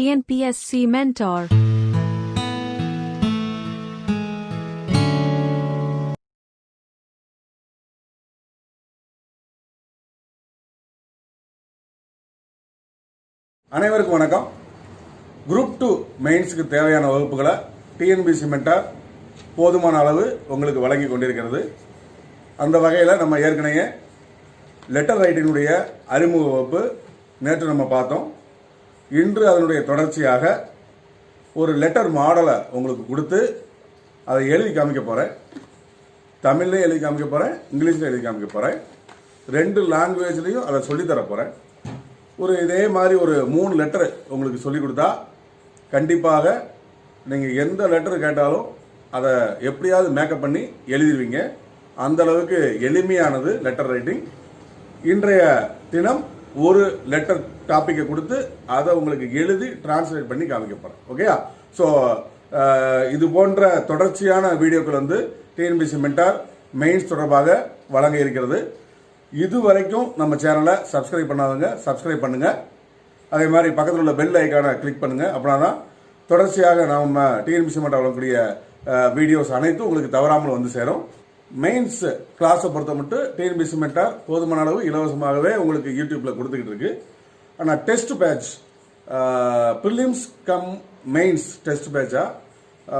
TNPSC Mentor. அனைவருக்கும் வணக்கம். Group 2 மெயின்ஸ்க்கு தேவையான வகுப்புகளை டிஎன்பிஎஸ்சி மென்டார் போதுமான அளவு உங்களுக்கு வழங்கி கொண்டிருக்கிறது. அந்த வகையில் நம்ம ஏற்கனவே லெட்டர் ரைட்டிங்குடைய அறிமுக வகுப்பு நேற்று நம்ம பார்த்தோம். இன்று அதனுடைய தொடர்ச்சியாக ஒரு லெட்டர் மாடலை உங்களுக்கு கொடுத்து அதை எழுதி காமிக்க போகிறேன். தமிழ்லையும் எழுதி காமிக்க போகிறேன், இங்கிலீஷில் எழுதி காமிக்க போகிறேன். 2 லாங்குவேஜ்லையும் அதை சொல்லித்தர போகிறேன். இதே மாதிரி ஒரு 3 லெட்டர் உங்களுக்கு சொல்லி கொடுத்தா கண்டிப்பாக நீங்கள் எந்த லெட்டர் கேட்டாலும் அதை எப்படியாவது மேக்கப் பண்ணி எழுதிடுவீங்க. அந்த அளவுக்கு எளிமையானது லெட்டர் ரைட்டிங். இன்றைய தினம் ஒரு லெட்டர் டாப்பிக்கை கொடுத்து அதை உங்களுக்கு எழுதி டிரான்ஸ்லேட் பண்ணி காமிக்க போகிறேன். ஓகேயா? ஸோ இது போன்ற தொடர்ச்சியான வீடியோக்கள் டிஎன்பிஎஸ்சி மென்டார் மெயின்ஸ் தொடர்பாக வழங்க இருக்கிறது. இதுவரைக்கும் நம்ம சேனலை சப்ஸ்கிரைப் பண்ணாதவங்க சப்ஸ்கிரைப் பண்ணுங்க. அதே மாதிரி பக்கத்தில் உள்ள பெல் ஐக்கானை கிளிக் பண்ணுங்க. அப்படின்னா தான் தொடர்ச்சியாக நம்ம டிஎன்பிஎஸ்சி மென்டார் வழங்கக்கூடிய வீடியோஸ் அனைத்தும் உங்களுக்கு தவறாமல் வந்து சேரும். மெயின்ஸ் கிளாஸை பொறுத்த மட்டும் டிஎன்பிஎஸ்சி மென்டார் போதுமான அளவு இலவசமாகவே உங்களுக்கு யூடியூப்ல கொடுத்துக்கிட்டு இருக்கு. ஆனால் test batch prelims cum mains test பேட்சா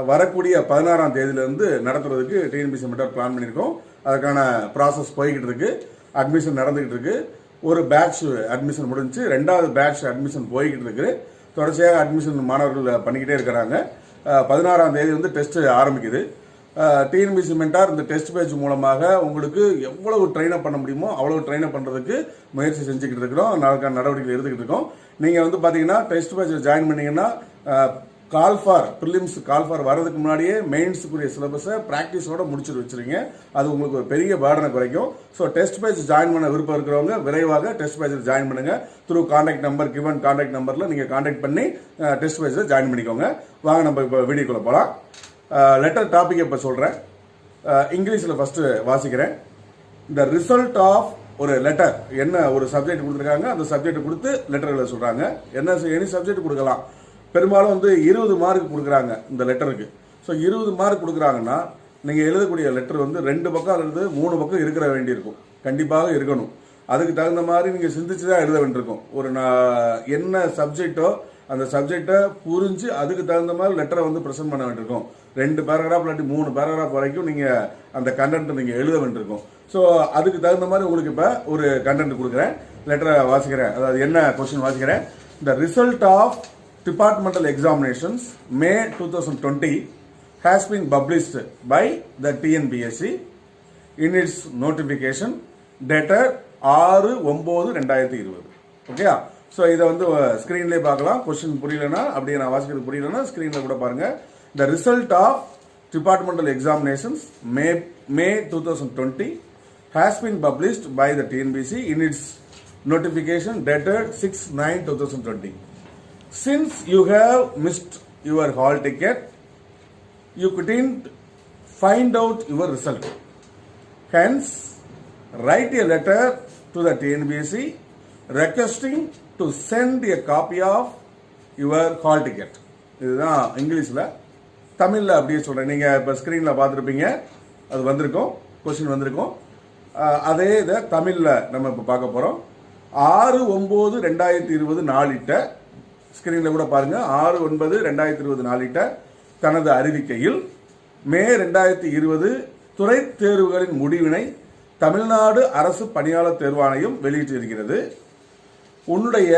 வரக்கூடிய 16ஆம் தேதியிலிருந்து நடத்துறதுக்கு டிஎன்பிஎஸ்சி மென்டார் பிளான் பண்ணியிருக்கோம். அதுக்கான ப்ராசஸ் போய்கிட்டு இருக்கு. அட்மிஷன் நடந்துகிட்டு இருக்கு. ஒரு பேட்ச் அட்மிஷன் முடிஞ்சு 2வது பேட்ச் அட்மிஷன் போய்கிட்டு இருக்கு. தொடர்ச்சியாக அட்மிஷன் மாணவர்கள் பண்ணிக்கிட்டே இருக்கிறாங்க. 16ஆம் தேதி டெஸ்ட் ஆரம்பிக்குது. டிஎன்பிஎஸ்சி மென்டார் இந்த டெஸ்ட் பேட்ச் மூலமாக உங்களுக்கு எவ்வளவு ட்ரெயின் அப் பண்ண முடியுமோ அவ்வளவு ட்ரெயின் அப் பண்றதுக்கு முயற்சி செஞ்சுக்கிட்டு இருக்கிறோம். நடவடிக்கை எடுத்துக்கிட்டு இருக்கோம். நீங்க பாத்தீங்கன்னா டெஸ்ட் பேட்ச் ஜாயின் பண்ணீங்கன்னா ப்ரிலிம்ஸ் கால்ஃபார் வரதுக்கு முன்னாடியே மெயின்ஸுக்குரிய சிலபஸை பிராக்டிஸோட முடிச்சுட்டு வச்சிருங்க. அது உங்களுக்கு ஒரு பெரிய பேர்டனை குறைக்கும். ஸோ டெஸ்ட் பேட்ச் ஜாயின் பண்ண விருப்பம் இருக்கிறவங்க விரைவாக டெஸ்ட் பேட்சில் ஜாயின் பண்ணுங்க. Through contact number given contact நம்பர்ல நீங்க கான்டாக்ட் பண்ணி டெஸ்ட் பேட்சில் ஜாயின் பண்ணிக்கோங்க. வாங்க நம்ம இப்போ வீடியோக்குள்ள போகலாம். லெட்டர் டாபிக் இப்போ சொல்றேன். இங்கிலீஷில் ஃபர்ஸ்ட் வாசிக்கிறேன். இந்த ரிசல்ட் ஆஃப் ஒரு லெட்டர் என்ன ஒரு சப்ஜெக்ட் கொடுத்துருக்காங்க. அந்த சப்ஜெக்ட் கொடுத்து லெட்டர் எழுத சொல்றாங்க. என்ன எனி சப்ஜெக்ட் கொடுக்கலாம். பெரும்பாலும் 20 மார்க் கொடுக்குறாங்க இந்த லெட்டருக்கு. ஸோ 20 மார்க் கொடுக்குறாங்கன்னா நீங்கள் எழுதக்கூடிய லெட்டர் 2 பக்கம் அல்லது 3 பக்கம் இருக்கிற வேண்டியிருக்கும். கண்டிப்பாக இருக்கணும். அதுக்கு தகுந்த மாதிரி நீங்கள் சிந்திச்சு தான் எழுத வேண்டியிருக்கும். என்ன சப்ஜெக்டோ அந்த சப்ஜெக்டை புரிஞ்சு அதுக்கு தகுந்த மாதிரி லெட்டரை ப்ரெசென்ட் பண்ண வேண்டியிருக்கும். 2 பேராகிராஃப் இல்லாட்டி 3 பேராகிராஃப் வரைக்கும் நீங்கள் அந்த கண்டென்ட் நீங்கள் எழுத வேண்டியிருக்கும். ஸோ அதுக்கு தகுந்த மாதிரி உங்களுக்கு இப்போ ஒரு கண்டென்ட் கொடுக்குறேன். லெட்டரை வாசிக்கிறேன். அதாவது என்ன கொஸ்டின் வாசிக்கிறேன். The result of Departmental Examinations May 2020 has been published by the TNPSC in its notification dated 6/9/2020. ஓகேயா? ஸோ இதை ஸ்கிரீன்லேயே பார்க்கலாம். கொஸ்டின் புரியலன்னா அப்படியே நான் வாசிக்கிறது புரியலன்னா ஸ்கிரீனில் கூட பாருங்க. The result of Departmental Examinations May 2020 has been published by the TNPSC in its notification dated 6/9/2020. Since you have missed your hall ticket, you couldn't find out your result. Hence, write a letter to the TNPSC requesting to send a copy of your hall ticket. இதுதான் இங்கிலீஷில். தமிழில் அப்படியே சொல்கிறேன். நீங்கள் இப்போ ஸ்க்ரீனில் பார்த்துருப்பீங்க. அது வந்திருக்கும். கொஸ்டின் வந்திருக்கும். அதே இதை தமிழில் நம்ம இப்போ பார்க்க போகிறோம். 6/9/2020 நாளிட்ட ஸ்கிரீன்ல கூட பாருங்க. 6/9/2020 நாளிட்ட தனது அறிவிக்கையில் மே 2020 துறை தேர்வுகளின் முடிவினை தமிழ்நாடு அரசு பணியாளர் தேர்வாணையம் வெளியிட்டிருக்கிறது. உன்னுடைய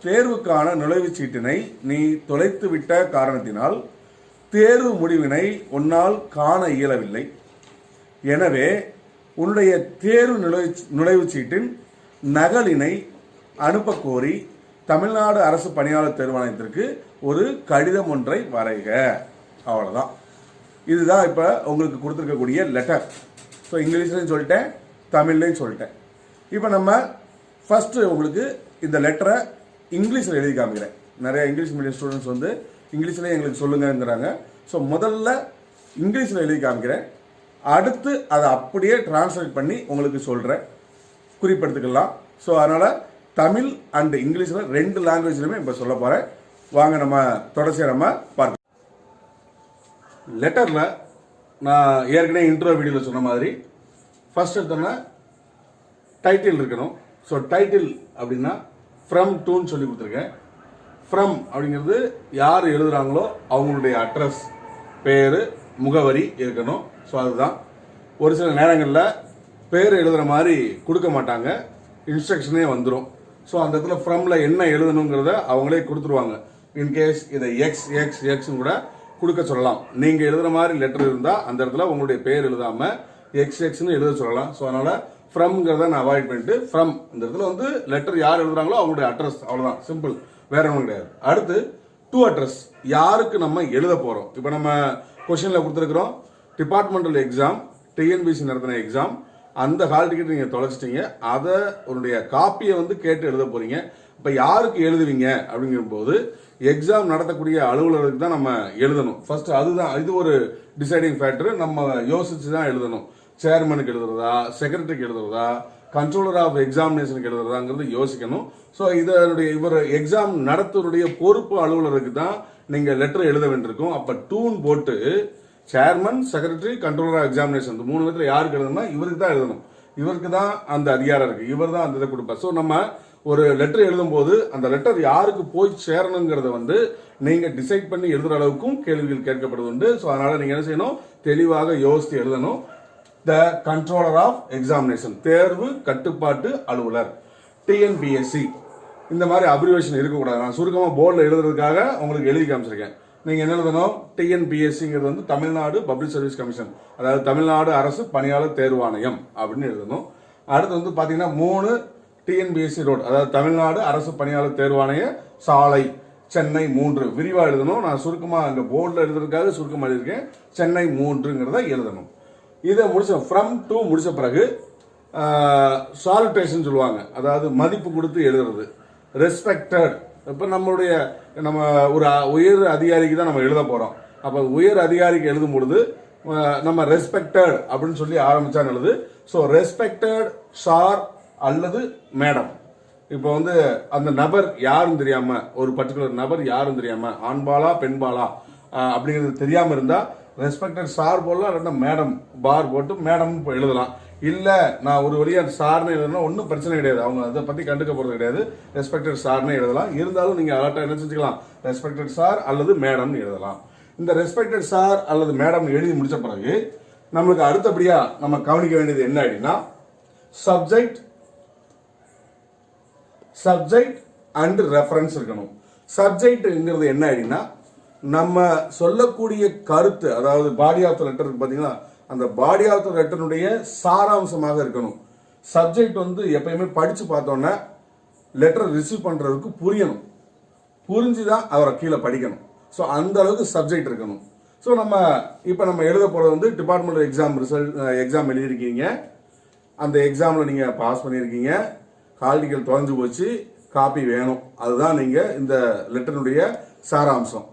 தேர்வுக்கான நுழைவுச் சீட்டினை நீ தொலைத்துவிட்ட காரணத்தினால் தேர்வு முடிவினை உன்னால் காண இயலவில்லை. எனவே உன்னுடைய தேர்வு நுழைவுச் சீட்டின் நகலினை அனுப்ப கோரி தமிழ்நாடு அரசு பணியாளர் தேர்வாணையத்திற்கு ஒரு கடிதம் ஒன்றை வரைக. அவ்வளவுதான். இதுதான் இப்ப உங்களுக்கு கொடுத்திருக்கக்கூடிய லெட்டர். ஸோ இங்கிலீஷ்லையும் சொல்லிட்டேன், தமிழ்லையும் சொல்லிட்டேன். இப்போ நம்ம ஃபர்ஸ்ட் உங்களுக்கு இந்த லெட்டரை இங்கிலீஷில் எழுதி காமிக்கிறேன். நிறைய இங்கிலீஷ் மீடியம் ஸ்டூடெண்ட்ஸ் இங்கிலீஷ்லேயே எங்களுக்கு சொல்லுங்கிறாங்க. ஸோ முதல்ல இங்கிலீஷில் எழுதி காமிக்கிறேன். அடுத்து அதை அப்படியே டிரான்ஸ்லேட் பண்ணி உங்களுக்கு சொல்றேன். குறிப்பெடுத்துக்கலாம். ஸோ அதனால தமிழ் அண்ட் இங்கிலீஷ்ல 2 லாங்குவேஜ்லையுமே இப்போ சொல்ல போறேன். வாங்க நம்ம தொடர்ச்சியாக நம்ம பார்க்கலாம். லெட்டரில் நான் ஏற்கனவே இன்ட்ரோ வீடியோவில் சொன்ன மாதிரி ஃபர்ஸ்ட் எடுத்தோன்னா டைட்டில் இருக்கணும். ஸோ டைட்டில் அப்படின்னா ஃப்ரம் டூன்னு சொல்லி கொடுத்துருக்கேன். ஃப்ரம் அப்படிங்கிறது யார் எழுதுகிறாங்களோ அவங்களுடைய அட்ரஸ், பேர், முகவரி இருக்கணும். ஸோ அதுதான். ஒரு சில நேரங்களில் பேர் எழுதுகிற மாதிரி கொடுக்க மாட்டாங்க, இன்ஸ்ட்ரக்ஷனே வந்துடும். ஸோ அந்த இடத்துல ஃப்ரமில் என்ன எழுதணுங்கிறத அவங்களே கொடுத்துருவாங்க. இன்கேஸ் இதை எக்ஸ் எக்ஸ் எக்ஸ்ன்னு கூட கொடுக்க சொல்லலாம். நீங்கள் எழுதுகிற மாதிரி லெட்டர் இருந்தால் அந்த இடத்துல உங்களுடைய பேர் எழுதாமல் எக்ஸ் எக்ஸ்ன்னு எழுத சொல்லலாம். ஸோ அதனால் ஃப்ரம்ங்கிறத நான் அவாய்ட் பண்ணிட்டு ஃப்ரம் இந்த இடத்துல வந்து லெட்டர் யார் எழுதுறாங்களோ அவங்களுடைய அட்ரஸ், அவ்வளோதான், சிம்பிள், வேற ஒன்றும் கிடையாது. அடுத்து டு அட்ரஸ், யாருக்கு நம்ம எழுத போகிறோம். இப்போ நம்ம கொஸ்டினில் கொடுத்துருக்குறோம் டிபார்ட்மெண்டல் எக்ஸாம், டிஎன்பிசி நடத்தின எக்ஸாம், அந்த ஹால் டிக்கெட் நீங்கள் தொலைச்சிட்டீங்க, அதை உன்னுடைய காப்பியை வந்து கேட்டு எழுத போறீங்க. இப்போ யாருக்கு எழுதுவீங்க அப்படிங்கும்போது எக்ஸாம் நடத்தக்கூடிய அலுவலருக்கு தான் நம்ம எழுதணும் ஃபர்ஸ்ட். அதுதான், இது ஒரு டிசைடிங் ஃபேக்டர். நம்ம யோசிச்சு தான் எழுதணும். சேர்மனுக்கு எழுதுறதா, செக்ரட்டரிக்கு எழுதுறதா, கண்ட்ரோலர் ஆஃப் எக்ஸாமினேஷனுக்கு எழுதுறதாங்கிறது யோசிக்கணும். ஸோ இதனுடைய இவர் எக்ஸாம் நடத்துவருடைய பொறுப்பு அலுவலருக்கு தான் நீங்கள் லெட்டர் எழுத வேண்டியிருக்கும். அப்போ டூன் போட்டு chairman, secretary, controller of examination இந்த 3 பேர்ல யாருக்கு எழுதணும்னா இவருக்கு தான் எழுதணும். இவருக்கு தான் அந்த அதிகாரம் இருக்கு, இவர் தான் அந்த இதை கொடுப்பார். ஸோ நம்ம ஒரு லெட்டர் எழுதும் போது அந்த லெட்டர் யாருக்கு போய் சேரணுங்கிறத வந்து நீங்க டிசைட் பண்ணி எழுதுற அளவுக்கும் கேள்விகள் கேட்கப்படுது. ஸோ அதனால நீங்க என்ன செய்யணும், தெளிவாக யோசித்து எழுதணும். த கண்ட்ரோலர் ஆஃப் எக்ஸாமினேஷன், தேர்வு கட்டுப்பாட்டு அலுவலர், டிஎன்பிஎஸ்சி, இந்த மாதிரி அப்ரிவேஷன் இருக்கக்கூடாது. நான் சுருக்கமாக போர்டில் எழுதுறதுக்காக உங்களுக்கு எழுதி காமிச்சிருக்கேன். நீங்க என்ன எழுதணும், டிஎன்பிஎஸ்சிங்கிறது வந்து தமிழ்நாடு பப்ளிக் சர்வீஸ் கமிஷன், அதாவது தமிழ்நாடு அரசு பணியாளர் தேர்வாணையம் அப்படின்னு எழுதணும். அடுத்து வந்து பாத்தீங்கன்னா 3 டிஎன்பிஎஸ்சி ரோடு, அதாவது தமிழ்நாடு அரசு பணியாளர் தேர்வாணைய சாலை, சென்னை 3 விரிவா எழுதணும். நான் சுருக்கமா அங்க போர்டில் எழுதுறதுக்காக சுருக்கமா எழுதியிருக்கேன், சென்னை 3ங்கிறத எழுதணும். இதை முடிச்ச ஃப்ரம் டு முடிச்ச பிறகு சாலுட்டேஷன் சொல்லுவாங்க, அதாவது மதிப்பு கொடுத்து எழுதுறது. ரெஸ்பெக்டட், இப்போ நம்ம ஒரு உயர் அதிகாரிக்கு தான் நம்ம எழுத போறோம். அப்போ உயர் அதிகாரிக்கு எழுதும் பொழுது நம்ம ரெஸ்பெக்டட் அப்படின்னு சொல்லி ஆரம்பிச்சா எழுது. ஸோ ரெஸ்பெக்டட் சார் அல்லது மேடம். இப்போ வந்து அந்த நபர் யாரும் தெரியாம, ஒரு பர்டிகுலர் நபர் யாரும் தெரியாம, ஆண்பாலா பெண்பாலா அப்படிங்கிறது தெரியாம இருந்தா ரெஸ்பெக்டட் சார் போடலாம், இல்லைன்னா மேடம் பார் போட்டு மேடம் எழுதலாம். இல்ல நான் ஒரு வழியா சார்னு எழுதணும், ஒன்றும் பிரச்சனை கிடையாது, அவங்க அதை பத்தி கண்டுக்க போறது கிடையாது. ரெஸ்பெக்டட் சார்னு எழுதலாம். இருந்தாலும் நீங்க அலர்ட்டா என்ன செஞ்சுக்கலாம், ரெஸ்பெக்டட் சார் அல்லது மேடம் எழுதலாம். இந்த ரெஸ்பெக்டட் சார் அல்லது மேடம் எழுதி முடிச்ச பிறகு நம்மளுக்கு அடுத்தபடியா நம்ம கவனிக்க வேண்டியது என்ன அப்படின்னா சப்ஜெக்ட் அண்ட் ரெஃபரன்ஸ் இருக்கணும். சப்ஜெக்ட்ங்கிறது என்ன அப்படின்னா நம்ம சொல்லக்கூடிய கருத்து, அதாவது பாடி ஆஃப் த லெட்டர் இருக்கு பாத்தீங்களா, அந்த பாடி ஆஃப் த லெட்டருடைய சாராம்சமாக இருக்கணும். சப்ஜெக்ட் வந்து எப்பயுமே படிச்சு பார்த்தோன்னா லெட்டர் ரிசீவ் பண்றதுக்கு புரியணும், புரிஞ்சுதான் அவரை கீழே படிக்கணும். ஸோ அந்த அளவுக்கு சப்ஜெக்ட் இருக்கணும். ஸோ இப்போ நம்ம எழுத போறது வந்து டிபார்ட்மெண்ட் எக்ஸாம் எழுதியிருக்கீங்க, அந்த எக்ஸாம்ல நீங்க பாஸ் பண்ணியிருக்கீங்க, ஹால் டிக்கெட் தொலைஞ்சு போச்சு, காப்பி வேணும், அதுதான் நீங்க இந்த லெட்டருடைய சாராம்சம்.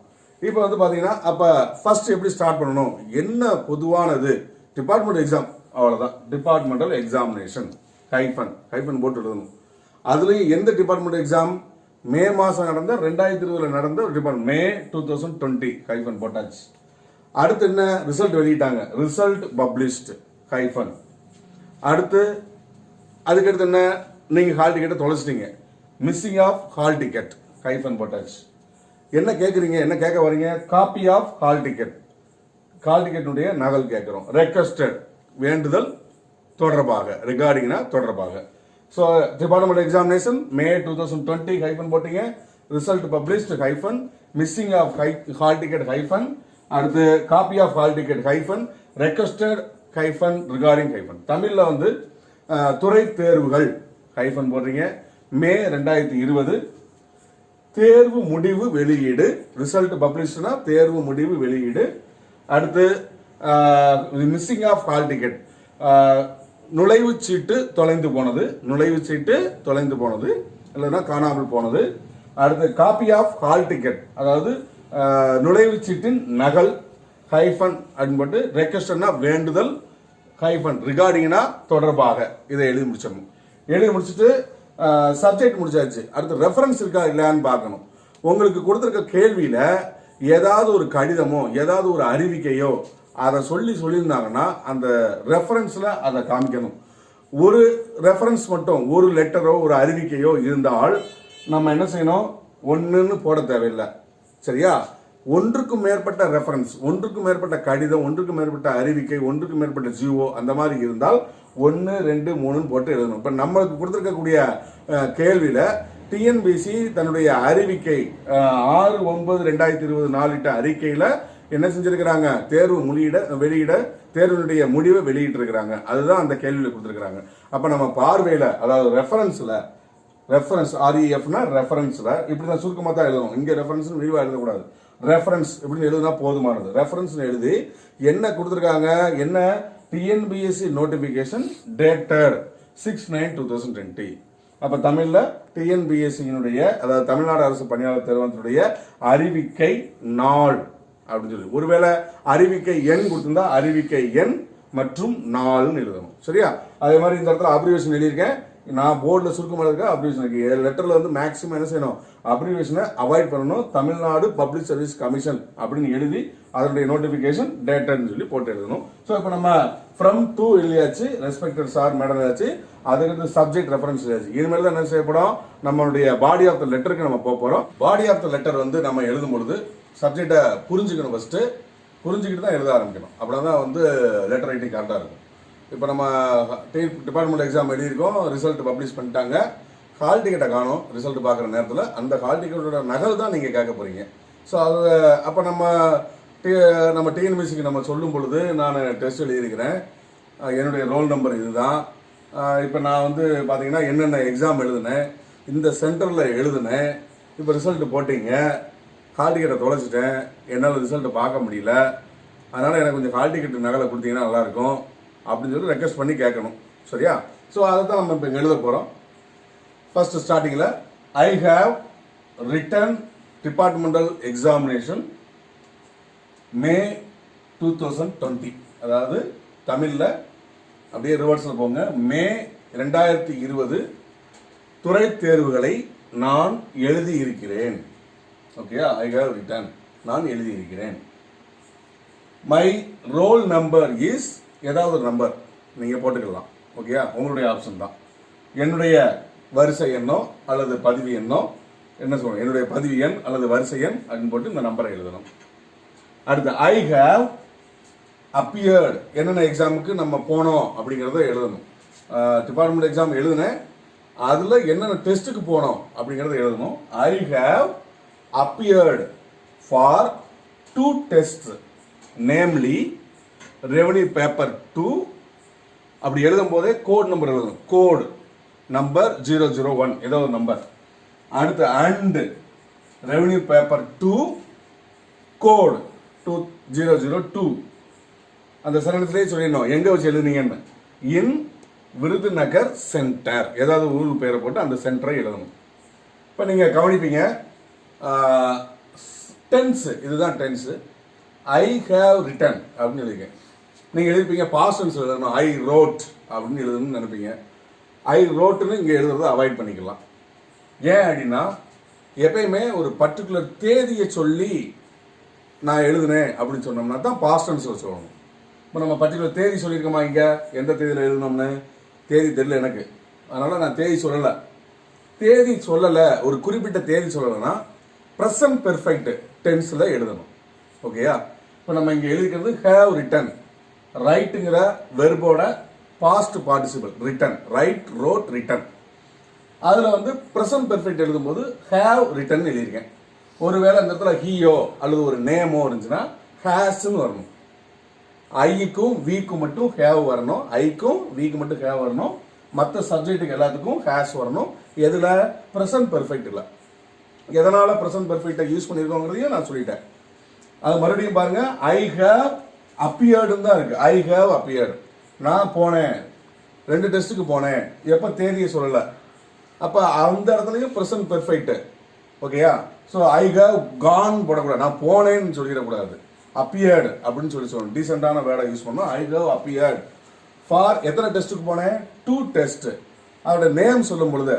இப்போ வந்து பாத்தீங்கன்னா அப்ப ஃபர்ஸ்ட் எப்படி ஸ்டார்ட் பண்ணணும், என்ன பொதுவானது, டிபார்ட்மெண்ட் எக்ஸாம், அவ்வளவுதான், டிபார்ட்மெண்டல் எக்ஸாமினேஷன் ஹைஃபன் போட்டு எழுதணும். அதுலயும் எந்த டிபார்ட்மெண்ட் எக்ஸாம், மே மாசம் நடந்த 2020 நடந்த டிபார்ட்மெண்ட், மே 2020 ஹைஃபன் போட்டாச்சு. அடுத்து என்ன, ரிசல்ட் வெளியிட்டாங்க, ரிசல்ட் பப்ளிஷ்ட் ஹைஃபன். அடுத்து அதுக்கடுத்து என்ன, நீங்க ஹால் டிக்கெட்டை தொலைச்சிட்டீங்க, missing of hall ticket hyphen போட்டாச்சு. என்ன கேட்குறீங்க, என்ன கேட்க வரீங்க, காப்பி ஆஃப் ஹால் டிக்கெட்டுடைய நகல் கேட்கிறோம். ரெக்வஸ்டட், வேண்டுதல் தொடர்பாக, ரிகார்டிங்னா தொடர்பாக. So department examination May 2020 hyphen போட்டீங்க, result published hyphen, missing of hall ticket hyphen, அடுத்து copy of hall ticket hyphen, requested hyphen, regarding hyphen. தமிழ்ல வந்து துறை தேர்வுகள் ஹைஃபன் போடுறீங்க, மே 2020 தேர்வு முடிவு வெளியீடு, ரிசல்ட் பப்ளிஷ்னா தேர்வு முடிவு வெளியீடு. அடுத்து மிஸ்ஸிங் ஆஃப் ஹால் டிக்கெட், நுழைவுச்சீட்டு தொலைந்து போனது இல்லைன்னா காணாமல் போனது. அடுத்து காப்பி ஆஃப் ஹால் டிக்கெட், அதாவது நுழைவுச்சீட்டின் நகல் ஹைஃபன் அப்படின்னு போட்டு, ரெக்வஸ்ட்னா வேண்டுதல் ஹைஃபன், ரிகார்டிங்னா தொடர்பாக. இதை எழுதி முடிச்சிடணும். எழுதி முடிச்சுட்டு சப்ஜெக்ட் முடிச்சாச்சு. அடுத்து ரெஃபரன்ஸ் இருக்கா இல்லையான்னு பார்க்கணும். உங்களுக்கு கொடுத்துருக்க கேள்வியில ஏதாவது ஒரு கடிதமோ ஏதாவது ஒரு அறிவிக்கையோ அதை சொல்லியிருந்தாங்கன்னா அந்த ரெஃபரன்ஸ்ல அதை காமிக்கணும். ஒரு ரெஃபரன்ஸ் மட்டும், ஒரு லெட்டரோ ஒரு அறிவிக்கையோ இருந்தால் நம்ம என்ன செய்யணும், ஒன்றுன்னு போட தேவையில்லை. சரியா? ஒன்றுக்கும் மேற்பட்ட ரெஃபரன்ஸ், ஒன்றுக்கும் மேற்பட்ட கடிதம், ஒன்றுக்கும் மேற்பட்ட அறிவிக்கை, ஒன்றுக்கும் மேற்பட்ட ஜிஓ அந்த மாதிரி இருந்தால் 1, 2, 3 போட்டு எழுதணும். இப்போ நம்மளுக்கு கொடுத்துருக்கக்கூடிய கேள்வியில டிஎன்பிசி தன்னுடைய அறிவிக்கை 6/9/2020 நாளிட்ட அறிக்கையில என்ன செஞ்சிருக்கிறாங்க, தேர்வு வெளியிட தேர்வினுடைய முடிவை வெளியிட்டு இருக்கிறாங்க. அதுதான் அந்த கேள்வியில கொடுத்துருக்காங்க. அப்ப நம்ம பார்வையில, அதாவது ரெஃபரன்ஸ் ஆர்இஎஃப்னா ரெஃபரன்ஸ்ல இப்படிதான் சுருக்கமா தான் எழுதணும். இங்க ரெஃபரன்ஸ் விரிவா எழுதக்கூடாது. ரெஃபரன்ஸ் இப்படின்னு எழுதுனா போதுமானது. ரெஃபரன்ஸ் எழுதி என்ன கொடுத்துருக்காங்க, என்ன டிஎன்பிஎஸ்சி நோட்டிபிகேஷன் டேட்டட் 6/9/2020. அப்ப தமிழ்ல டிஎன்பிஎஸ்சியினுடைய, அதாவது தமிழ்நாடு அரசு பணியாளர் தேர்வாணையத்தினுடைய அறிவிக்கை நாள் அப்படின்னு சொல்லி, ஒருவேளை அறிவிக்கை எண் கொடுத்திருந்தா அறிவிக்கை எண் மற்றும் நாள்னு எழுதணும். சரியா? அதே மாதிரி இந்த இடத்துல அப்ரிவேஷன் எழுதியிருக்கேன். நான் போர்டில் சுருக்கமாக இருக்க அப்ரிவேஷன் இருக்கு. லெட்டரில் வந்து மேக்ஸிமம் என்ன செய்யணும், அப்ரிவேஷனை அவாய்ட் பண்ணணும். தமிழ்நாடு பப்ளிக் சர்வீஸ் கமிஷன் அப்படின்னு எழுதி அதனுடைய நோட்டிபிகேஷன் டேட்டன்னு சொல்லி போட்டு எழுதணும். ஸோ இப்போ நம்ம ஃப்ரம் டூ எழுதியாச்சு, ரெஸ்பெக்டட் சார் மேடம் எழுதியாச்சு, அதுக்கு சப்ஜெக்ட் ரெஃபரன்ஸ் எழுதியாச்சு. இனிமேல் தான் என்ன செய்யப்படும், நம்மளுடைய பாடி ஆஃப் த லெட்டருக்கு நம்ம போக போகிறோம். பாடி ஆஃப் த லெட்டர் வந்து நம்ம எழுதும் பொழுது சப்ஜெக்டை புரிஞ்சுக்கணும். ஃபர்ஸ்ட் புரிஞ்சுக்கிட்டு தான் எழுத ஆரம்பிக்கணும். அப்படின்னா தான் வந்து லெட்டர் ரைட்டிங் கரெக்டாக இருக்கும். இப்போ நம்ம டிபார்ட்மெண்ட் எக்ஸாம் எழுதியிருக்கோம், ரிசல்ட் பப்ளிஷ் பண்ணிட்டாங்க. ஹால் டிக்கெட்டை காணும் ரிசல்ட் பார்க்குற நேரத்தில். அந்த ஹால் டிக்கெட்டோட நகல் தான் நீங்கள் கேட்க போகிறீங்க. ஸோ அது அப்போ நம்ம டிஎன்பிஎஸ்சிக்கு நம்ம சொல்லும் பொழுது நான் டெஸ்ட் எழுதியிருக்கிறேன், என்னுடைய ரோல் நம்பர் இதுதான், இப்போ நான் வந்து பார்த்தீங்கன்னா என்னென்ன எக்ஸாம் எழுதுனேன், இந்த சென்டரில் எழுதுனேன், இப்போ ரிசல்ட் போட்டிங்க, ஹால் டிக்கெட்டை தொலைச்சிட்டேன், என்னால் ரிசல்ட்டை பார்க்க முடியல, அதனால் எனக்கு கொஞ்சம் ஹால் டிக்கெட் நகலை கொடுத்தீங்கன்னா நல்லாயிருக்கும் அப்படின்னு சொல்லி ரெக்வஸ்ட் பண்ணி கேட்கணும். சரியா? ஸோ அதை தான் நம்ம இப்போ எழுத போகிறோம். ஃபர்ஸ்ட் ஸ்டார்டிங்கில் I have written departmental examination May 2020. அதாவது தமிழில் அப்படியே ரிவர்ஸில் போங்க. மே 2020 துறை தேர்வுகளை நான் எழுதி இருக்கிறேன். ஓகேயா? ஐ ஹாவ் ரிட்டன், நான் எழுதி இருக்கிறேன். மை ரோல் நம்பர் இஸ், ஏதாவது ஒரு நம்பர் நீங்கள் போட்டுக்கலாம். ஓகேயா? உங்களுடைய ஆப்ஷன் தான். என்னுடைய வரிசை எண்ணோ அல்லது பதிவு எண்ணோ, என்ன சொல்லணும், என்னுடைய பதிவு எண் அல்லது வரிசை எண் அப்படின்னு போட்டு இந்த நம்பரை எழுதணும். அடுத்து ஐ ஹாவ் அப்பியர்டு, என்னென்ன எக்ஸாமுக்கு நம்ம போனோம் அப்படிங்கிறத எழுதணும். டிபார்ட்மெண்ட் எக்ஸாம் எழுதுனேன், அதில் என்னென்ன டெஸ்ட்டுக்கு போனோம் அப்படிங்கிறத எழுதணும். I have appeared for 2 tests, namely revenue paper 2. அப்படி எழுதும் போதே கோட் நம்பர் எழுதணும். கோட் நம்பர் 001 ஏதோ ஒரு நம்பர். அடுத்து அண்ட் ரெவன்யூ பேப்பர் 2 கோட் 2002. அந்த சென்டென்ஸ்லேயே சொல்லிடணும் எங்கே வச்சு எழுதுனீங்கன்னு. இன் விருதுநகர் சென்டர், ஏதாவது ஊர் பேரை போட்டு அந்த சென்டரை எழுதணும். இப்போ நீங்கள் கவனிப்பீங்க, டென்ஸ், இதுதான் டென்ஸ். ஐ ஹாவ் ரிட்டன் அப்படின்னு எழுதிங்க. நீங்கள் எழுதிப்பீங்க பாஸ்ட் டென்ஸ் எழுதணும், ஐ ரோட் அப்படின்னு எழுதணும்னு நினைப்பீங்க. ஐ ரோட்டுன்னு இங்கே எழுதுறதை அவாய்ட் பண்ணிக்கலாம். ஏன் அப்படின்னா எப்பயுமே ஒரு பர்டிகுலர் தேதியை சொல்லி நான் எழுதுனேன் அப்படின்னு சொன்னோம்னா தான் பாஸ்ட் டென்ஸில் சொல்லணும். இப்போ நம்ம பர்டிகுலர் தேதி சொல்லியிருக்கோமா, இங்கே எந்த தேதியில் எழுதணும்னு தேதி தெரியல எனக்கு, அதனால் நான் தேதி சொல்லலை. தேதி சொல்லலை, ஒரு குறிப்பிட்ட தேதி சொல்லலைன்னா ப்ரெசன்ட் பெர்ஃபெக்ட் டென்ஸில் எழுதணும். ஓகேயா? இப்போ நம்ம இங்கே எழுதிக்கிறது ஹேவ் ரிட்டன். ரைட்டுங்கிற வெர்போட past participle written, write, wrote, written. அதில் வந்து ப்ரெசன்ட் பெர்ஃபெக்ட் எழுதும்போது ஹேவ் ரிட்டன் எழுதியிருக்கேன். ஒருவேளை இந்த இடத்துல ஹீயோ அல்லது ஒரு நேமோ இருந்துச்சுன்னா ஹேஸ்ன்னு வரணும். ஐக்கும் வீக்கும் மட்டும் ஹேவ் வரணும், ஐக்கும் வீக்கு மட்டும் ஹேவ் வரணும். மற்ற சப்ஜெக்ட்டுக்கு எல்லாத்துக்கும் ஹேஸ் வரணும். எதில்? ப்ரெசன்ட் பெர்ஃபெக்ட் இல்லை. எதனால் ப்ரெசன்ட் பெர்ஃபெக்டை யூஸ் பண்ணியிருக்கோங்கிறதையும் நான் சொல்லிட்டேன். அது மறுபடியும் பாருங்க, ஐ ஹேவ் அப்பியர்டுன்னு தான் இருக்கு. ஐ ஹேவ் அப்பியர்டு, நான் போனேன், 2 டெஸ்ட்டுக்கு போனேன், எப்போ தேதியை சொல்லலை. அப்போ அந்த இடத்துலையும் ப்ரெசன்ட் பெர்ஃபெக்ட். ஓகேயா? ஸோ ஐ ஹேவ் கான் போடக்கூடாது, நான் போனேன்னு சொல்லிடக்கூடாது. அப்பியர்டு அப்படின்னு சொல்லணும். டீசெண்டான வேர்டை யூஸ் பண்ணணும். ஐ ஹேவ் அப்பியர்டு ஃபார் எத்தனை டெஸ்ட்டுக்கு போனேன்? 2 டெஸ்ட். அதோட நேம் சொல்லும் பொழுது,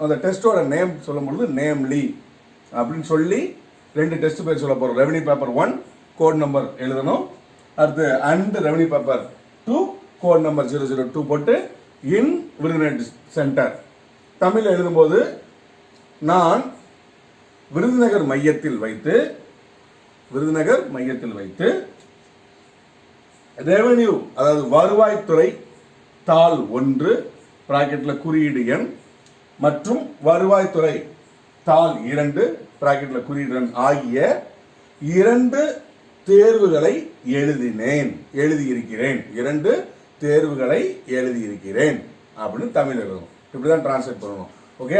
அந்த டெஸ்ட்டோட நேம் சொல்லும் பொழுது நேம்லி அப்படின்னு சொல்லி 2 டெஸ்ட் பேர் சொல்ல போகிறோம். ரெவன்யூ பேப்பர் 1 கோட் நம்பர் எழுதணும். அடுத்து and revenue paper 2 code number 002 போட்டு இன் விருதுநகர் சென்டர். தமிழ் எழுதும்போது நான் விருதுநகர் மையத்தில் வைத்து ரெவன்யூ அதாவது வருவாய்த்துறை தாள் 1 பிராக்கெட்ல குறியீடு எண் மற்றும் வருவாய்த்துறை தாள் 2 பிராக்கெட்ல குறியீடு எண் ஆகிய 2 தேர்வுகளை எழுதியிருக்கிறேன் 2 தேர்வுகளை எழுதியிருக்கிறேன் அப்படின்னு தமிழ் எழுதணும். இப்படிதான் டிரான்ஸ்லேட் பண்ணணும். ஓகே.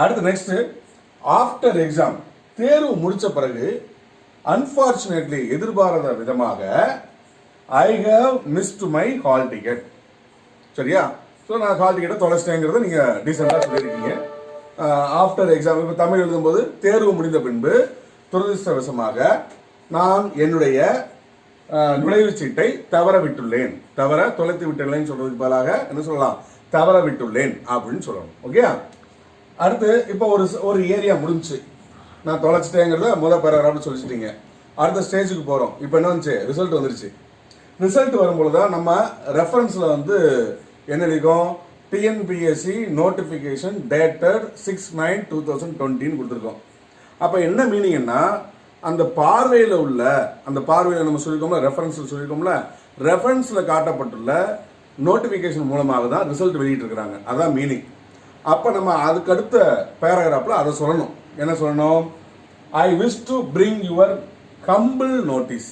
அடுத்து நெக்ஸ்ட் ஆஃப்டர் எக்ஸாம் தேர்வு முடிச்ச பிறகு அன்பார்ச்சுனேட்லி எதிர்பாராத விதமாக ஐ have mist my hall ticket. சரியா? ஸோ நான் ஹால் டிக்கெட்டை தொலைச்சிட்டேங்கிறத நீங்க டீசெண்டாக சொல்லியிருக்கீங்க. ஆஃப்டர் எக்ஸாம் இப்போ தமிழ் எழுதும்போது தேர்வு முடிந்த பின்பு துரதிருஷ்டவசமாக நான் என்னுடைய நுழைவுச் சீட்டை தொலைத்து விட்டுள்ளேன் சொல்றதுக்கு பதிலாக என்ன சொல்லலாம், தவற விட்டுள்ளேன் அப்படின்னு சொல்லணும். ஓகே. அடுத்து இப்போ ஒரு ஏரியா முடிஞ்சு நான் தொலைச்சிட்டேங்கிறத முதல் பேராகிராஃப் சொல்லிச்சிட்டீங்க. அடுத்த ஸ்டேஜுக்கு போகிறோம். இப்போ என்ன வந்துச்சு, ரிசல்ட் வந்துருச்சு. ரிசல்ட் வரும்பொழுது தான் நம்ம ரெஃபரன்ஸில் வந்து என்ன இருக்கும், டிஎன்பிஎஸ்சி நோட்டிஃபிகேஷன் டேட்டட் 6/9/2020 கொடுத்துருக்கோம். அப்போ என்ன மீனிங்னா அந்த பார்வையில் நம்ம சொல்லியிருக்கோம்ல, ரெஃபரன்ஸில் சொல்லியிருக்கோம்ல, ரெஃபரன்ஸில் காட்டப்பட்டுள்ள நோட்டிஃபிகேஷன் மூலமாக தான் ரிசல்ட் வெளியிட்டிருக்கிறாங்க. அதான் மீனிங். அப்போ நம்ம அதுக்கு அடுத்த பேராகிராஃபில் அதை சொல்லணும். என்ன சொல்லணும், I wish to bring your humble notice.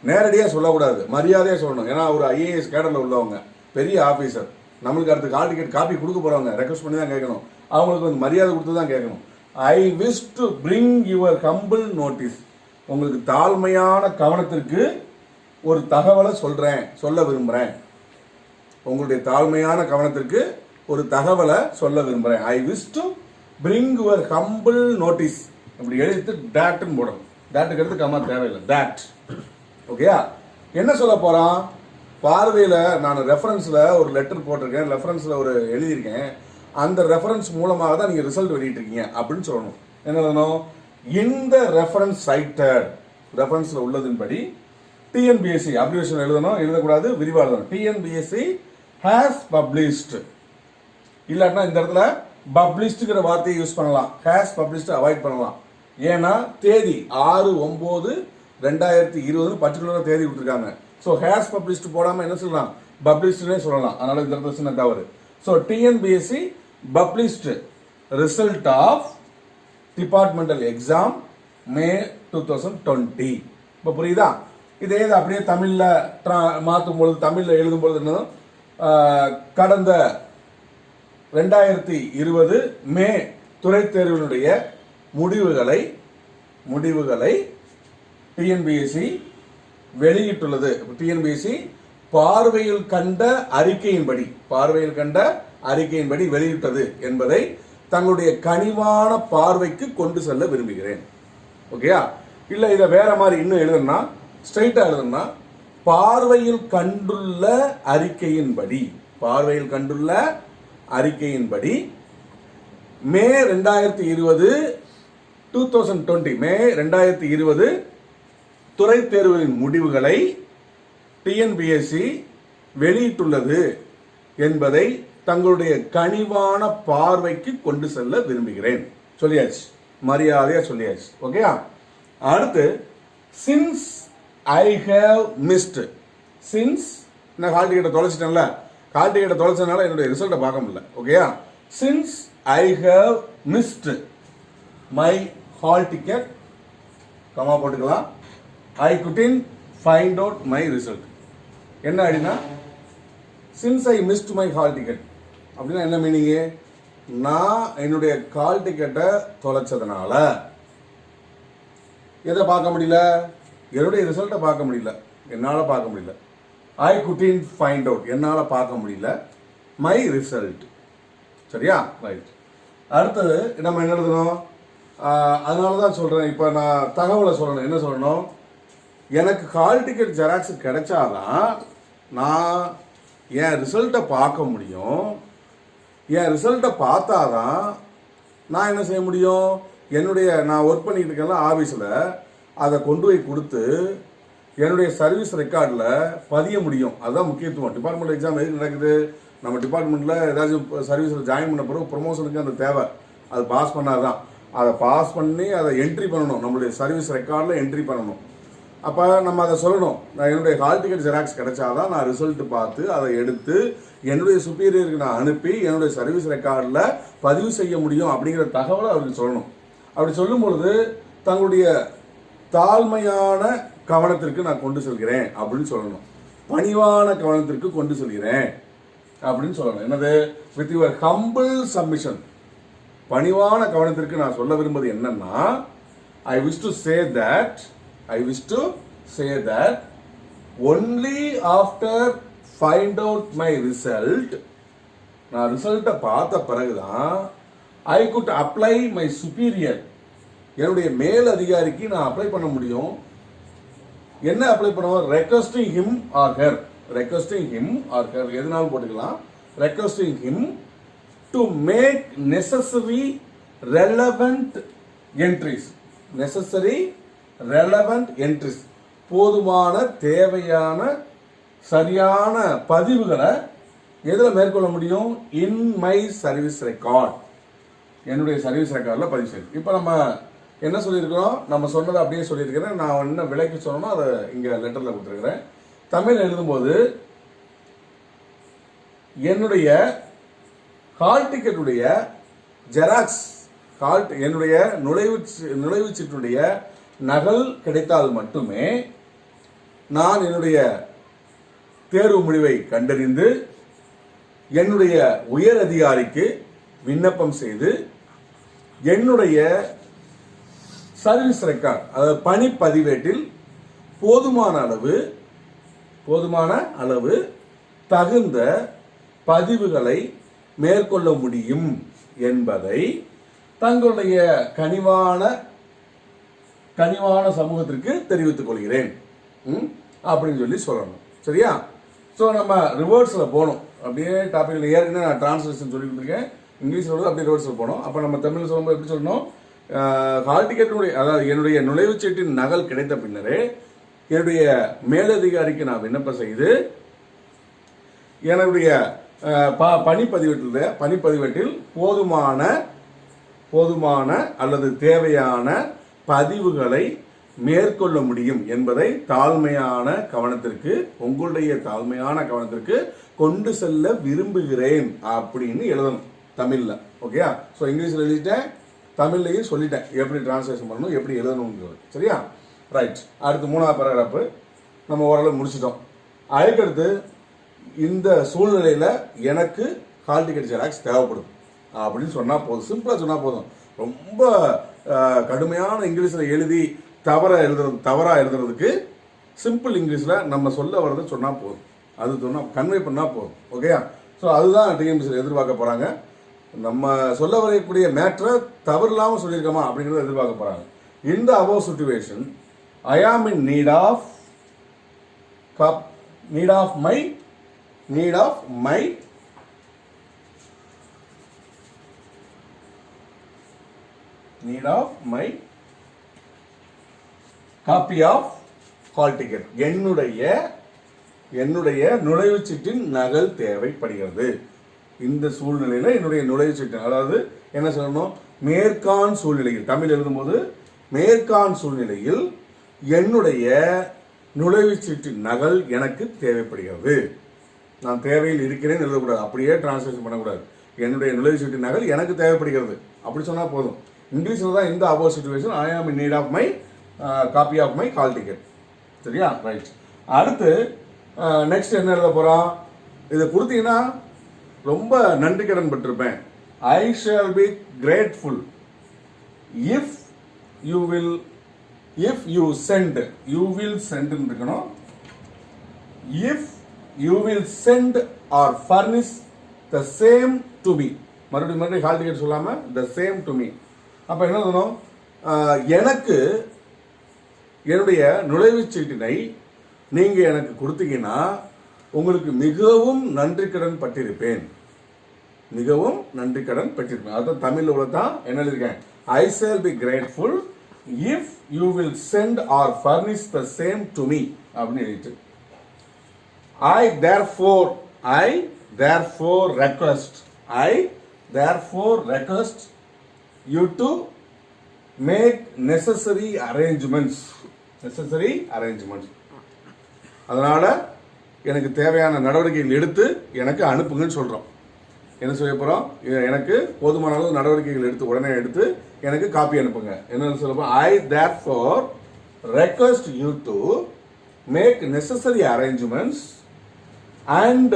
நேரடியாக சொல்லக்கூடாது, மரியாதையாக சொல்லணும். ஏன்னா ஒரு ஐஏஎஸ் கேடரில் உள்ளவங்க, பெரிய ஆஃபீஸர், நம்மளுக்கு அடுத்து கால் டிக்கெட் காப்பி கொடுக்க போகிறவங்க, ரெக்வஸ்ட் பண்ணி தான் கேட்கணும். அவங்களுக்கு வந்து மரியாதை கொடுத்து தான் கேட்கணும். I wish to bring your humble notice. உங்களுக்கு தாழ்மையான கவனத்திற்கு ஒரு தகவலை சொல்ல விரும்புகிறேன். உங்களுடைய தாழ்மையான கவனத்திற்கு ஒரு தகவலை சொல்ல விரும்புகிறேன். I wish to bring your humble notice. இப்படி எழுதிட்டு டேட்னு போடணும். டேட்டுக்கு எடுத்து கம்மா தேவையில்லை, டேட். ஓகேயா? என்ன சொல்ல போகிறான், பார்வையில் நான் ரெஃபரன்ஸில் ஒரு லெட்டர் போட்டிருக்கேன், ரெஃபரன்ஸில் ஒரு எழுதியிருக்கேன், அந்த ரெஃபரன்ஸ் மூலமாக தான் நீங்கள் ரிசல்ட் வெளியிட்டிருக்கீங்க அப்படின்னு சொல்லணும். என்ன எழுதணும், இந்த ரெஃபரன்ஸ் சைட்டட், ரெஃபரன்ஸில் உள்ளதின்படி டிஎன்பிஎஸ்சி அப்ரிவேஷன் எழுதக்கூடாது, விரிவாக எழுதணும். TNPSC has published. இல்லாட்டினா இந்த இடத்துல பப்ளிஷ்டுங்கிற வார்த்தையை யூஸ் பண்ணலாம், ஹேஸ் பப்ளிஷ்டு அவாய்ட் பண்ணலாம். ஏன்னா தேதி 6/9/2020 பர்டிகுலராக தேதி கொடுத்துருக்காங்க. ஸோ ஹேஸ் பப்ளிஷ்டு போடாமல் என்ன சொல்லலாம், பப்ளிஷ்டுனே சொல்லலாம். அதனால இந்த இடத்துல சின்ன தவறு. So TNPSC published result of departmental exam May 2020. இப்போ புரியுதா? இதே அப்படியே தமிழில் மாற்றும் பொழுது, தமிழில் எழுதும் பொழுது என்ன, கடந்த 2020 மே துறை தேர்வினுடைய முடிவுகளை டிஎன்பிஎஸ்சி வெளியிட்டுள்ளது. டிஎன்பிஎஸ்சி பார்வையில் கண்ட அறிக்கையின்படி வெளியிட்டது என்பதை தங்களுடைய கனிவான பார்வைக்கு கொண்டு செல்ல விரும்புகிறேன். ஓகேயா? இல்ல இதை வேற மாதிரி இன்னும் எழுதுனா, ஸ்ட்ரைட்டா எழுதுனா, பார்வையில் கண்டுள்ள அறிக்கையின்படி மே 2020 துறை தேர்வுகளின் முடிவுகளை டிஎன்பிஎஸ்சி வெளியிட்டுள்ளது என்பதை தங்களுடைய கனிவான பார்வைக்கு கொண்டு செல்ல விரும்புகிறேன். சொல்லியாச்சு, மரியாதையா சொல்லியாச்சு. ஓகே. அடுத்து since I have missed. Since நான் ஹால் டிக்கெட்டை தொலைச்சிட்டேன்ல, ஹால் டிக்கெட்டை தொலைச்சதுனால என்னுடைய ரிசல்ட்டை பார்க்க முடியல. ஓகேயா? Since I have mist my hall ticket, comma போட்டுக்கலாம், ஐ couldn't find out my result. என்ன அப்படின்னா, since I missed my hall ticket அப்படின்னா என்ன மீனிங்கு, நான் என்னுடைய கால் டிக்கெட்டை தொலைச்சதுனால எதை பார்க்க முடியல, என்னுடைய ரிசல்ட்டை பார்க்க முடியல, என்னால் பார்க்க முடியல. ஐ couldn't find out, என்னால் பார்க்க முடியல மை ரிசல்ட். சரியா? ரைட். அடுத்தது நம்ம என்ன எழுதணும், அதனால தான் சொல்கிறேன், இப்போ நான் தகவலை சொல்லணும். என்ன சொல்லணும், எனக்கு கால் டிக்கெட் ஜெராக்ஸ் கிடைச்சாதான் நான் என் ரிசல்ட்டை பார்க்க முடியும். என் ரிசல்ட்டை பார்த்தாதான் நான் என்ன செய்ய முடியும், நான் ஒர்க் பண்ணிட்டு இருக்கேன்ல ஆஃபீஸில், அதை கொண்டு போய் கொடுத்து என்னுடைய சர்வீஸ் ரெக்கார்டில் பதிய முடியும். அதுதான் முக்கியத்துவம். டிபார்ட்மெண்ட் எக்ஸாம் எதுக்கு நடக்குது? நம்ம டிபார்ட்மெண்ட்டில் ஏதாச்சும் சர்வீஸில் ஜாயின் பண்ண பிறகு ப்ரொமோஷனுக்கு அந்த தேவை. அது பாஸ் பண்ணாதான். அதை பாஸ் பண்ணி அதை என்ட்ரி பண்ணணும், நம்மளுடைய சர்வீஸ் ரெக்கார்டில் என்ட்ரி பண்ணணும். அப்போ நம்ம அதை சொல்லணும், நான் என்னுடைய ஹால் டிக்கெட் ஜெராக்ஸ் கிடைச்சாதான் நான் ரிசல்ட் பார்த்து அதை எடுத்து என்னுடைய சுப்பீரியருக்கு நான் அனுப்பி என்னுடைய சர்வீஸ் ரெக்கார்டில் பதிவு செய்ய முடியும் அப்படிங்கிற தகவலை அவருக்கு சொல்லணும். அப்படி சொல்லும் பொழுது தங்களுடைய தாழ்மையான கவனத்திற்கு நான் கொண்டு செல்கிறேன் அப்படின்னு சொல்லணும். பணிவான கவனத்திற்கு கொண்டு செல்கிறேன் அப்படின்னு சொல்லணும். என்னது? With your humble submission. பணிவான கவனத்திற்கு நான் சொல்ல விரும்புவது என்னன்னா, I wish to say that only after find out my result, நான் ரிசல்ட்டை பார்த்த பிறகுதான் I could apply my superior, என்னுடைய மேல் அதிகாரிக்கு நான் அப்ளை பண்ண முடியும். என்ன அப்ளை பண்ணுவோம்? ரெக்வஸ்டிங் ஹிம் ஆர் ஹர் எதுனாலும் போட்டுக்கலாம். Requesting him to make necessary relevant entries, போதுமான தேவையான சரியான பதிவுகளை எதில் மேற்கொள்ள முடியும்? இன் மை சர்வீஸ் ரெக்கார்ட், என்னுடைய சர்வீஸ் ரெக்கார்டில் பதிவு செய்யும். இப்போ நம்ம என்ன சொல்லியிருக்கிறோம்? நம்ம சொன்னதை அப்படியே சொல்லியிருக்கிறேன். நான் என்ன விலைக்கு சொன்னோம்னா அதை இங்கே லெட்டரில் கொடுத்துருக்கிறேன். தமிழ் எழுதும்போது என்னுடைய ஹால் டிக்கெட்டுடைய ஜெராக்ஸ், என்னுடைய நுழைவுச்சீட்டுடைய நகல் கிடைத்தால் மட்டுமே நான் என்னுடைய தேர்வு முடிவை கண்டறிந்து என்னுடைய உயர் அதிகாரிக்கு விண்ணப்பம் செய்து என்னுடைய சர்வீஸ் ரெக்கார்ட், அதாவது பணி பதிவேட்டில் போதுமான அளவு தகுந்த பதிவுகளை மேற்கொள்ள முடியும் என்பதை தங்களுடைய கனிவான சமூகத்திற்கு தெரிவித்துக் கொள்கிறேன் அப்படின்னு சொல்லி சொல்லணும். சரியா? ஸோ நம்ம ரிவர்ஸில் போகணும். அப்படியே டாபிக்ல ஏற்கனவே நான் டிரான்ஸ்லேஷன் சொல்லி கொடுத்துருக்கேன். இங்கிலீஷில் அப்படியே ரிவர்ஸில் போகணும். அப்போ நம்ம தமிழ் சொல்லும்போது எப்படி சொல்லணும்? ஹால் டிக்கெட்டுடைய, அதாவது என்னுடைய நுழைவுச்சீட்டின் நகல் கிடைத்த பின்னரே என்னுடைய மேலதிகாரிக்கு நான் விண்ணப்பம் செய்து என்னுடைய பணிப்பதிவேட்டில் போதுமான அல்லது தேவையான பதிவுகளை மேற்கொள்ள முடியும் என்பதை உங்களுடைய தாழ்மையான கவனத்திற்கு கொண்டு செல்ல விரும்புகிறேன் அப்படின்னு எழுதணும் தமிழ்ல. ஓகேயா? ஸோ இங்கிலீஷ்ல எழுதிட்டேன், தமிழ்லையும் சொல்லிட்டேன் எப்படி டிரான்ஸ்லேஷன் பண்ணணும், எப்படி எழுதணுங்கிறது. சரியா? ரைட். அடுத்து 3வது பேராகிராஃப் நம்ம ஓரளவு முடிச்சிட்டோம். அதுக்கடுத்து இந்த சூழ்நிலையில எனக்கு ஹால் டிக்கெட் ஜெராக்ஸ் தேவைப்படும் அப்படின்னு சொன்னா போதும். சிம்பிளா சொன்னா போதும். ரொம்ப கடுமையான இங்கிலீஷ்ல எழுதி தவறா எழுதுறதுக்கு சிம்பிள் இங்கிலீஷ்ல நம்ம சொல்ல வரதை சொன்னா போதும். அது சொன்னா கன்வே பண்ணா போதும். ஓகேயா? ஸோ அதுதான் டிஎன்பிஎஸ்சியில் எதிர்பார்க்க போறாங்க. நம்ம சொல்ல வரக்கூடிய மேட்டரை தவறு இல்லாமல் சொல்லியிருக்கோமா அப்படிங்கிறத எதிர்பார்க்க போறாங்க. In the above situation, I am in need of my copy of hall ticket. என்னுடைய நுழைவுச்சீட்டின் நகல் தேவைப்படுகிறது. இந்த சூழ்நிலையில் என்னுடைய நுழைவுச்சீட்டு, அதாவது என்ன சொல்லணும்? மேற்கான் சூழ்நிலையில், தமிழ் எழுதும்போது மேற்கான் சூழ்நிலையில் என்னுடைய நுழைவுச்சீட்டின் நகல் எனக்கு தேவைப்படுகிறது. நான் தேவையில் இருக்கிறேன்னு எழுதக்கூடாது, அப்படியே டிரான்ஸ்லேஷன் பண்ணக்கூடாது. என்னுடைய நுழைவுச்சீட்டின் நகல் எனக்கு தேவைப்படுகிறது அப்படி சொன்னால் போதும். இங்கிலீஷில் தான் இந்த above situation, I am in need of my copy of my hall ticket. சரியா? ரைட். அடுத்து நெக்ஸ்ட் என்ன எழுத போகிறோம்? இதை கொடுத்தீங்கன்னா ரொம்ப நன்றி கடன் பட்டிருப்பேன். I shall be grateful if you send இருக்கணும். If you will send or furnish the same to me. மறுபடியும் ஹால் டிக்கெட் சொல்லாம த சேம் டு மீ. அப்ப என்ன சொல்லணும்? எனக்கு என்னுடைய நுழைவுச்சீட்டினை நீங்க எனக்கு கொடுத்தீங்கன்னா உங்களுக்கு மிகவும் நன்றி கடன் பட்டிருப்பேன். அதான் தமிழ்ல உள்ளதான் என்ன எழுதியிருக்கேன்? I shall be grateful if you will send or furnish the same to me அப்படின்னு எழுதிட்டு I therefore request you to make necessary arrangements. அதனால எனக்கு தேவையான நடவடிக்கைகள் எடுத்து எனக்கு அனுப்புங்கன்னு சொல்றோம். என்ன சொல்ல போறோம்? எனக்கு போதுமான அளவு நடவடிக்கைகள் எடுத்து உடனே எடுத்து எனக்கு காப்பி அனுப்புங்க. என்ன சொல்ல போறோம்? I therefore request you to make necessary arrangements and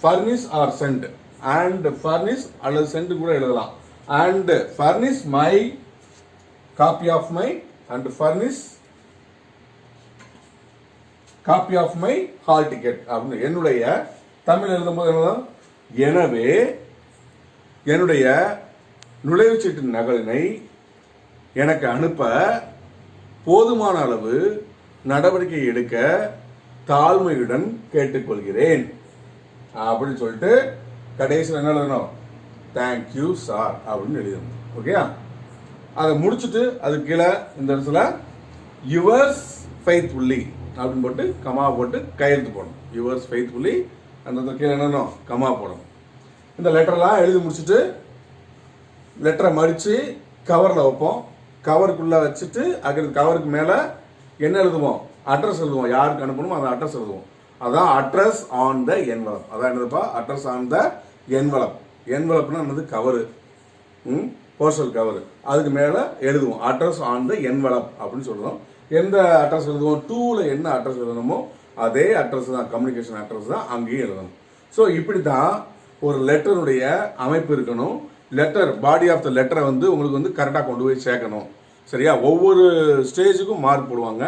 furnish or send. And furnish அல்லது send கூட எழுதலாம். And furnish my copy of my hall ticket. அப்படின்னு என்னுடைய தமிழ் எழுதும்போது என்னதான்? எனவே என்னுடைய நுழைவுச்சீட்டின் நகலினை எனக்கு அனுப்ப போதுமான அளவு நடவடிக்கை எடுக்க தாழ்மையுடன் கேட்டுக்கொள்கிறேன் அப்படின்னு சொல்லிட்டு கடைசியில் என்ன எழுதணும்? தேங்க்யூ சார் அப்படின்னு எழுதணும். ஓகே, அதை முடிச்சுட்டு அது கீழே இந்த இடத்துல யுவர்ஸ் ஃபெய்த்ஃபுல்லி அப்படின்னு போட்டு கமா போட்டு கையெழுத்து போடணும். யுவர்ஸ் ஃபெய்த்ஃபுல்லி அந்த கீழே என்னன்னு கமா போடணும். இந்த லெட்டர்லாம் எழுதி முடிச்சுட்டு லெட்டரை மடித்து கவரில் வைப்போம். கவருக்குள்ளே வச்சுட்டு கவருக்கு மேலே என்ன எழுதுவோம்? அட்ரஸ் எழுதுவோம். யாருக்கு அனுப்பணுமோ அந்த அட்ரஸ் எழுதுவோம். அதான் அட்ரஸ் ஆன் த என்வலப். அதான் என்னதுப்பா? Address on the envelope. என்வலப்னா என்னது? Cover, postal cover. அதுக்கு மேலே எழுதுவோம் அட்ரஸ் ஆன் த என்வலப் அப்படின்னு சொல்கிறோம். எந்த அட்ரஸ் எழுதுவோம்? 2ல் என்ன அட்ரஸ் எழுதணுமோ அதே அட்ரஸ் தான், கம்யூனிகேஷன் அட்ரஸ் தான் அங்கேயும் எழுதணும். ஸோ இப்படி தான் ஒரு லெட்டருடைய அமைப்பு இருக்கணும். லெட்டர் பாடி ஆஃப் த லெட்டரை உங்களுக்கு கரெக்டாக கொண்டு போய் சேர்க்கணும். சரியா? ஒவ்வொரு ஸ்டேஜுக்கும் மார்க் போடுவாங்க.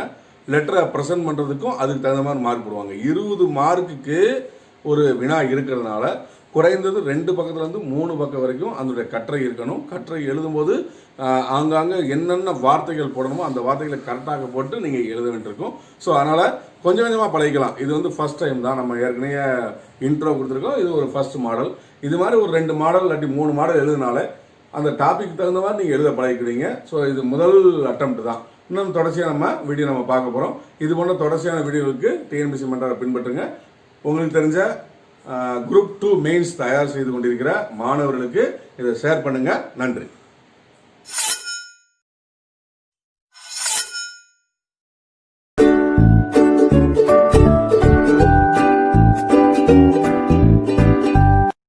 லெட்டரை ப்ரெசென்ட் பண்ணுறதுக்கும் அதுக்கு தகுந்த மாதிரி மார்க் போடுவாங்க. 20 மார்க்குக்கு ஒரு வினா இருக்கிறதுனால குறைந்தது 2 பக்கத்துலேருந்து 3 பக்கம் வரைக்கும் அதனுடைய கட்டுரை இருக்கணும். கட்டுரை எழுதும்போது ஆங்காங்கே என்னென்ன வார்த்தைகள் போடணுமோ அந்த வார்த்தைகளை கரெக்டாக போட்டு நீங்கள் எழுத வேண்டியிருக்கும். ஸோ அதனால் கொஞ்சம் கொஞ்சமாக பழகிக்கலாம். இது ஃபர்ஸ்ட் டைம் தான், நம்ம ஏற்கனவே இன்ட்ரோ கொடுத்துருக்கோம். இது ஒரு ஃபர்ஸ்ட் மாடல். இது மாதிரி ஒரு 2 மாடல் இல்லாட்டி 3 மாடல் எழுதுனால அந்த டாபிக் தகுந்த மாதிரி நீங்கள் எழுத பழகிக்கிறீங்க. ஸோ இது முதல் அட்டெம்ப்ட் தான். இன்னும் தொடர்ச்சியாக நம்ம பார்க்க போகிறோம். இது போன்ற தொடர்ச்சியான வீடியோவுக்கு டிஎன்பிஎஸ்சி மென்டாரை பின்பற்றுங்க. உங்களுக்கு தெரிஞ்ச குரூப் 2 மெயின்ஸ் தயார் செய்து கொண்டிருக்கிற மாணவர்களுக்கு இதை ஷேர் பண்ணுங்க. நன்றி.